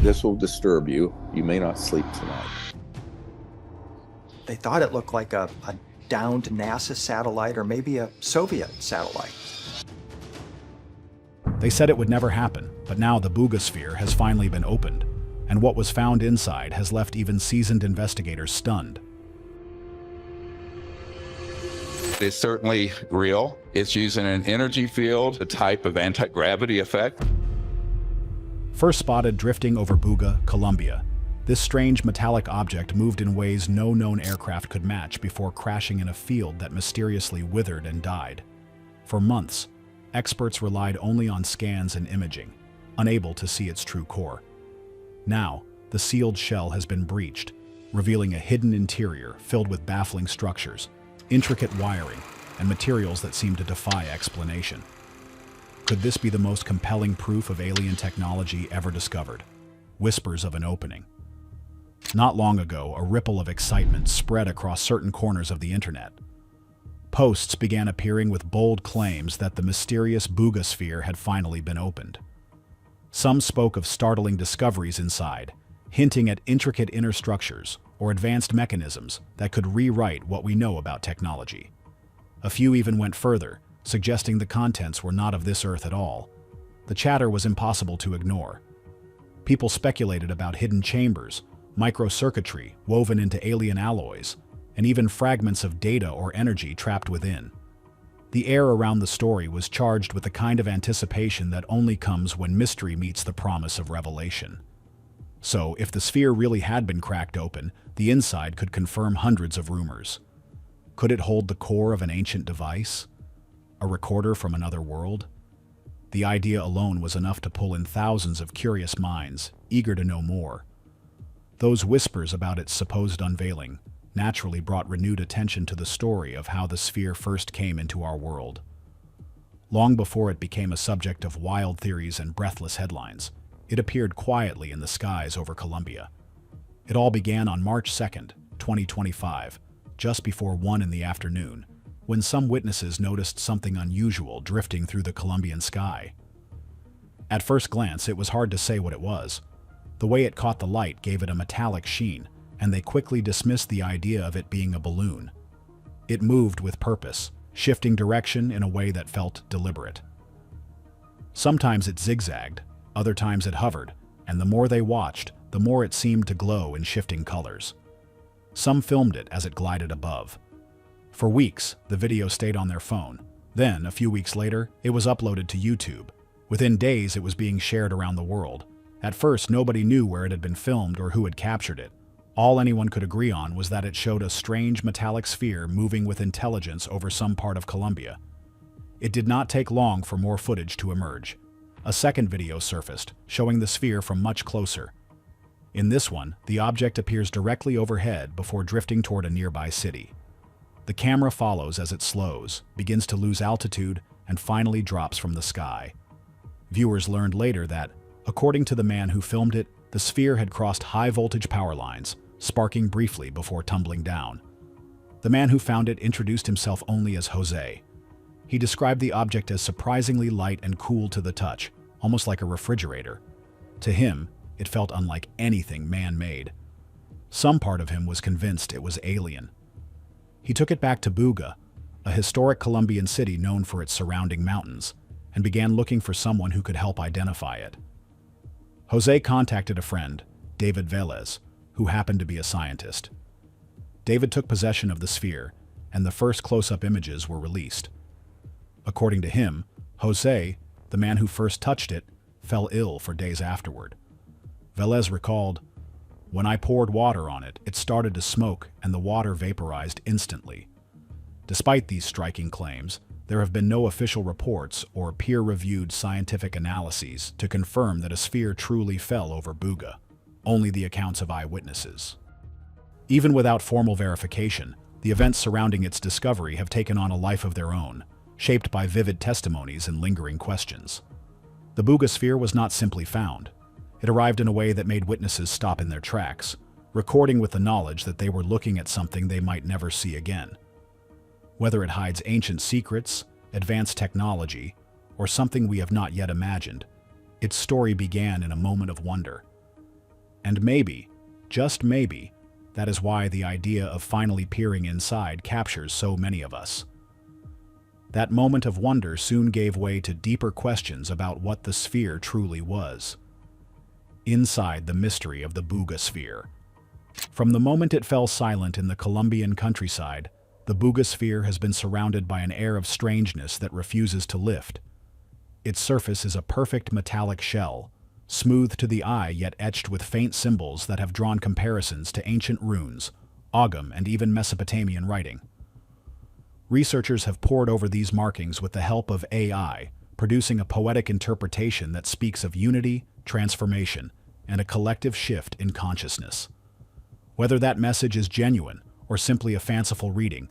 This will disturb you. You may not sleep tonight. They thought it looked like a downed NASA satellite or maybe a Soviet satellite. They said it would never happen, but now the Buga Sphere has finally been opened, and what was found inside has left even seasoned investigators stunned. It's certainly real. It's using an energy field, a type of anti-gravity effect. First spotted drifting over Buga, Colombia, this strange metallic object moved in ways no known aircraft could match before crashing in a field that mysteriously withered and died. For months, experts relied only on scans and imaging, unable to see its true core. Now, the sealed shell has been breached, revealing a hidden interior filled with baffling structures, intricate wiring, and materials that seem to defy explanation. Could this be the most compelling proof of alien technology ever discovered? Whispers of an opening. Not long ago, a ripple of excitement spread across certain corners of the internet. Posts began appearing with bold claims that the mysterious Buga Sphere had finally been opened. Some spoke of startling discoveries inside, hinting at intricate inner structures or advanced mechanisms that could rewrite what we know about technology. A few even went further, suggesting the contents were not of this Earth at all. The chatter was impossible to ignore. People speculated about hidden chambers, microcircuitry woven into alien alloys, and even fragments of data or energy trapped within. The air around the story was charged with the kind of anticipation that only comes when mystery meets the promise of revelation. So, if the sphere really had been cracked open, the inside could confirm hundreds of rumors. Could it hold the core of an ancient device? A recorder from another world? The idea alone was enough to pull in thousands of curious minds, eager to know more. Those whispers about its supposed unveiling naturally brought renewed attention to the story of how the sphere first came into our world. Long before it became a subject of wild theories and breathless headlines, it appeared quietly in the skies over Colombia. It all began on March 2nd, 2025, just before 1 in the afternoon, when some witnesses noticed something unusual drifting through the Colombian sky. At first glance, it was hard to say what it was. The way it caught the light gave it a metallic sheen, and they quickly dismissed the idea of it being a balloon. It moved with purpose, shifting direction in a way that felt deliberate. Sometimes it zigzagged, other times it hovered, and the more they watched, the more it seemed to glow in shifting colors. Some filmed it as it glided above. For weeks, the video stayed on their phone. Then, a few weeks later, it was uploaded to YouTube. Within days, it was being shared around the world. At first, nobody knew where it had been filmed or who had captured it. All anyone could agree on was that it showed a strange metallic sphere moving with intelligence over some part of Colombia. It did not take long for more footage to emerge. A second video surfaced, showing the sphere from much closer. In this one, the object appears directly overhead before drifting toward a nearby city. The camera follows as it slows, begins to lose altitude, and finally drops from the sky. Viewers learned later that, according to the man who filmed it, the sphere had crossed high-voltage power lines, sparking briefly before tumbling down. The man who found it introduced himself only as Jose. He described the object as surprisingly light and cool to the touch, almost like a refrigerator. To him, it felt unlike anything man-made. Some part of him was convinced it was alien. He took it back to Buga, a historic Colombian city known for its surrounding mountains, and began looking for someone who could help identify it. Jose contacted a friend, David Velez, who happened to be a scientist. David took possession of the sphere, and the first close-up images were released. According to him, Jose, the man who first touched it, fell ill for days afterward. Velez recalled, "When I poured water on it, it started to smoke and the water vaporized instantly." Despite these striking claims, there have been no official reports or peer-reviewed scientific analyses to confirm that a sphere truly fell over Buga, only the accounts of eyewitnesses. Even without formal verification, the events surrounding its discovery have taken on a life of their own, shaped by vivid testimonies and lingering questions. The Buga Sphere was not simply found. It arrived in a way that made witnesses stop in their tracks, recording with the knowledge that they were looking at something they might never see again. Whether it hides ancient secrets, advanced technology, or something we have not yet imagined, its story began in a moment of wonder. And maybe, just maybe, that is why the idea of finally peering inside captures so many of us. That moment of wonder soon gave way to deeper questions about what the sphere truly was. Inside the mystery of the Buga Sphere. From the moment it fell silent in the Colombian countryside, the Buga Sphere has been surrounded by an air of strangeness that refuses to lift. Its surface is a perfect metallic shell, smooth to the eye yet etched with faint symbols that have drawn comparisons to ancient runes, Ogham, and even Mesopotamian writing. Researchers have pored over these markings with the help of AI, producing a poetic interpretation that speaks of unity, transformation, and a collective shift in consciousness. Whether that message is genuine or simply a fanciful reading,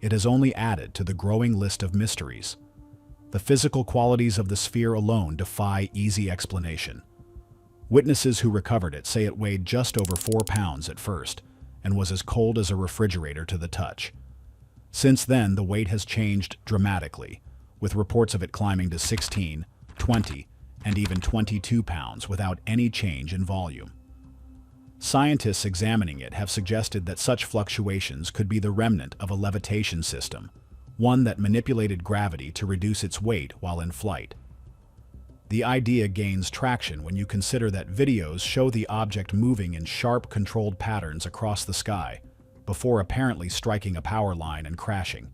it has only added to the growing list of mysteries. The physical qualities of the sphere alone defy easy explanation. Witnesses who recovered it say it weighed just over 4 pounds at first and was as cold as a refrigerator to the touch. Since then, the weight has changed dramatically, with reports of it climbing to 16, 20, and even 22 pounds without any change in volume. Scientists examining it have suggested that such fluctuations could be the remnant of a levitation system, one that manipulated gravity to reduce its weight while in flight. The idea gains traction when you consider that videos show the object moving in sharp, controlled patterns across the sky, before apparently striking a power line and crashing.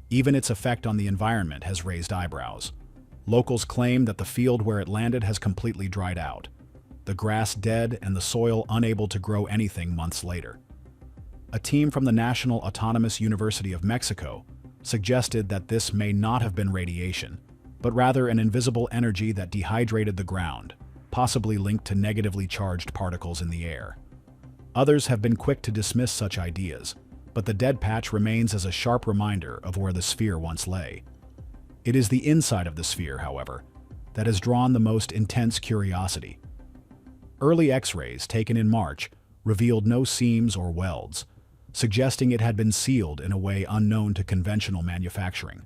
Even its effect on the environment has raised eyebrows. Locals claim that the field where it landed has completely dried out, the grass dead and the soil unable to grow anything months later. A team from the National Autonomous University of Mexico suggested that this may not have been radiation, but rather an invisible energy that dehydrated the ground, possibly linked to negatively charged particles in the air. Others have been quick to dismiss such ideas, but the dead patch remains as a sharp reminder of where the sphere once lay. It is the inside of the sphere, however, that has drawn the most intense curiosity. Early X-rays taken in March revealed no seams or welds, suggesting it had been sealed in a way unknown to conventional manufacturing.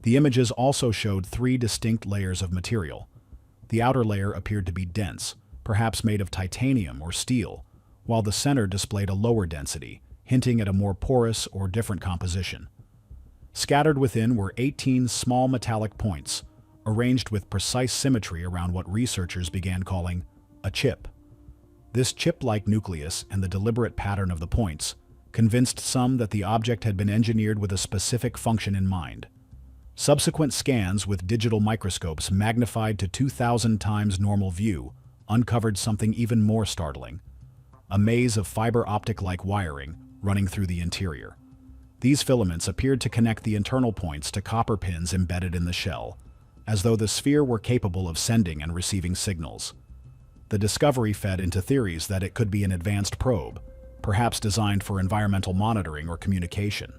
The images also showed 3 distinct layers of material. The outer layer appeared to be dense, perhaps made of titanium or steel, while the center displayed a lower density, hinting at a more porous or different composition. Scattered within were 18 small metallic points, arranged with precise symmetry around what researchers began calling a chip. This chip-like nucleus and the deliberate pattern of the points convinced some that the object had been engineered with a specific function in mind. Subsequent scans with digital microscopes magnified to 2,000 times normal view uncovered something even more startling: a maze of fiber optic-like wiring running through the interior. These filaments appeared to connect the internal points to copper pins embedded in the shell, as though the sphere were capable of sending and receiving signals. The discovery fed into theories that it could be an advanced probe, perhaps designed for environmental monitoring or communication.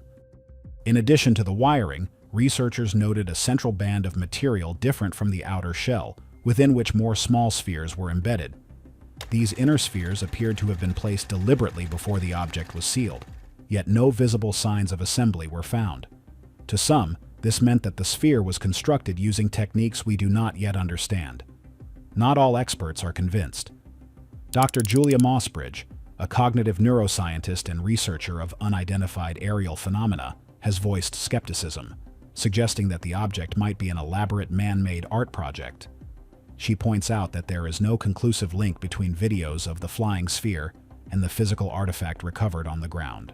In addition to the wiring, researchers noted a central band of material different from the outer shell, within which more small spheres were embedded. These inner spheres appeared to have been placed deliberately before the object was sealed, yet no visible signs of assembly were found. To some, this meant that the sphere was constructed using techniques we do not yet understand. Not all experts are convinced. Dr. Julia Mossbridge, a cognitive neuroscientist and researcher of unidentified aerial phenomena, has voiced skepticism, suggesting that the object might be an elaborate man-made art project. She points out that there is no conclusive link between videos of the flying sphere and the physical artifact recovered on the ground.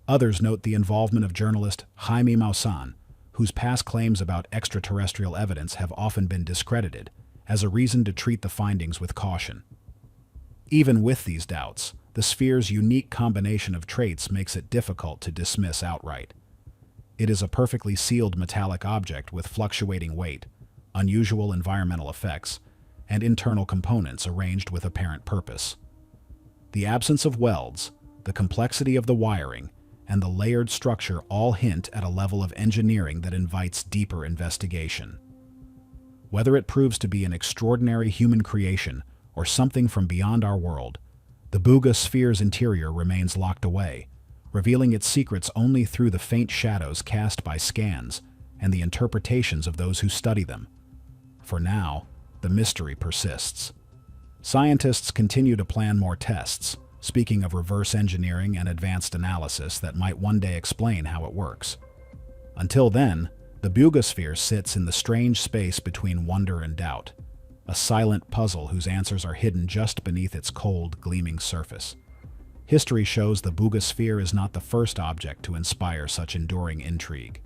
Others note the involvement of journalist Jaime Maussan, whose past claims about extraterrestrial evidence have often been discredited, as a reason to treat the findings with caution. Even with these doubts, the sphere's unique combination of traits makes it difficult to dismiss outright. It is a perfectly sealed metallic object with fluctuating weight, unusual environmental effects, and internal components arranged with apparent purpose. The absence of welds, the complexity of the wiring, and the layered structure all hint at a level of engineering that invites deeper investigation. Whether it proves to be an extraordinary human creation or something from beyond our world, the Buga Sphere's interior remains locked away, revealing its secrets only through the faint shadows cast by scans and the interpretations of those who study them. For now, the mystery persists. Scientists continue to plan more tests, speaking of reverse engineering and advanced analysis that might one day explain how it works. Until then, the Buga Sphere sits in the strange space between wonder and doubt, a silent puzzle whose answers are hidden just beneath its cold, gleaming surface. History shows the Buga Sphere is not the first object to inspire such enduring intrigue.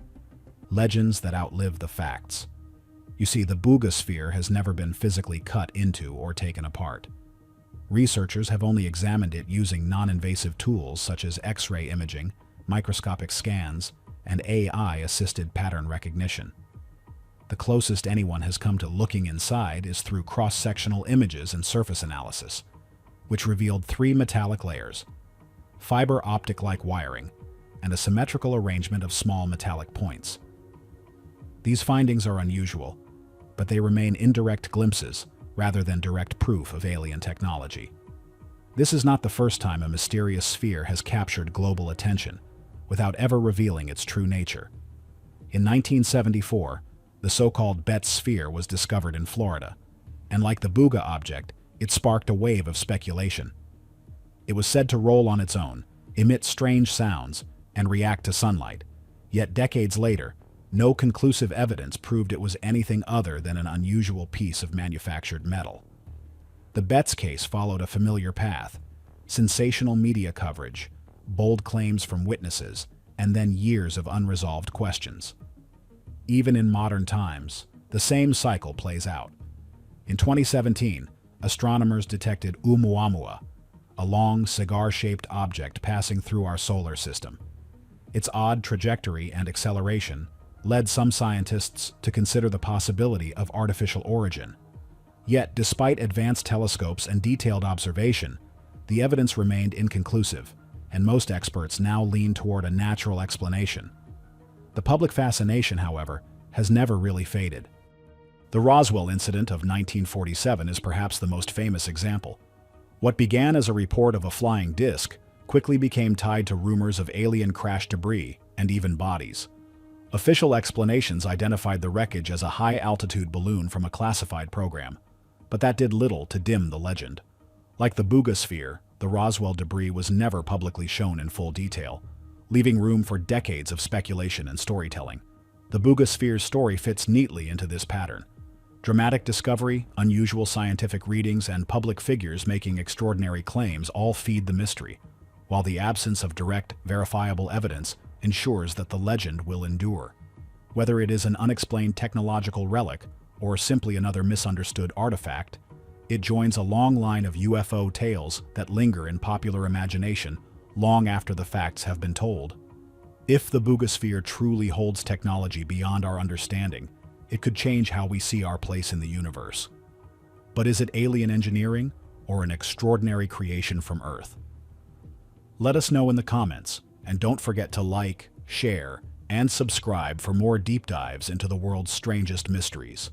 Legends that outlive the facts. You see, the Buga Sphere has never been physically cut into or taken apart. Researchers have only examined it using non-invasive tools such as X-ray imaging, microscopic scans, and AI-assisted pattern recognition. The closest anyone has come to looking inside is through cross-sectional images and surface analysis, which revealed 3 metallic layers, fiber optic-like wiring, and a symmetrical arrangement of small metallic points. These findings are unusual, but they remain indirect glimpses rather than direct proof of alien technology. This is not the first time a mysterious sphere has captured global attention without ever revealing its true nature. In 1974, the so-called Betz sphere was discovered in Florida, and like the Buga object, it sparked a wave of speculation. It was said to roll on its own, emit strange sounds, and react to sunlight. Yet decades later, no conclusive evidence proved it was anything other than an unusual piece of manufactured metal. The Betz case followed a familiar path: sensational media coverage, bold claims from witnesses, and then years of unresolved questions. Even in modern times, the same cycle plays out. In 2017, astronomers detected Oumuamua, a long, cigar-shaped object passing through our solar system. Its odd trajectory and acceleration led some scientists to consider the possibility of artificial origin. Yet, despite advanced telescopes and detailed observation, the evidence remained inconclusive, and most experts now lean toward a natural explanation. The public fascination, however, has never really faded. The Roswell incident of 1947 is perhaps the most famous example. What began as a report of a flying disc quickly became tied to rumors of alien crash debris and even bodies. Official explanations identified the wreckage as a high-altitude balloon from a classified program, but that did little to dim the legend. Like the Buga Sphere, the Roswell debris was never publicly shown in full detail, leaving room for decades of speculation and storytelling. The Buga Sphere's story fits neatly into this pattern. Dramatic discovery, unusual scientific readings, and public figures making extraordinary claims all feed the mystery, while the absence of direct, verifiable evidence ensures that the legend will endure. Whether it is an unexplained technological relic or simply another misunderstood artifact, it joins a long line of UFO tales that linger in popular imagination long after the facts have been told. If the Buga Sphere truly holds technology beyond our understanding, it could change how we see our place in the universe. But is it alien engineering or an extraordinary creation from Earth? Let us know in the comments, and don't forget to like, share, and subscribe for more deep dives into the world's strangest mysteries.